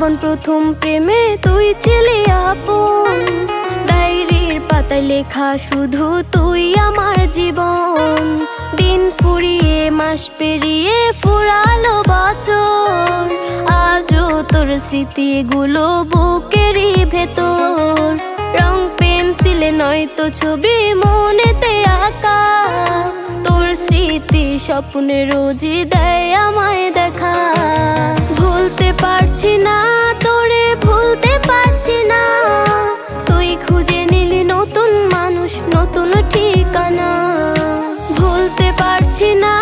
জীবন প্রথম প্রেমে তুই ছিলি আপন, ডায়েরির পাতায় লেখা শুধু তুই আমার জীবন। দিন ফুরিয়ে মাস পেরিয়ে ফুরালো বছর, আজও তোর স্মৃতিগুলো বুকেরই ভেতর। রং পেন্সিলে নয়তো ছবি মনেতে আঁকা, তোর স্মৃতি স্বপ্নে রোজই দেয় আমায় দেখা। ভুলতে পারছি না তোরে, ভুলতে পারছি না, তুই খুঁজে নিলি নতুন মানুষ, নতুন ঠিকানা। ভুলতে পারছি না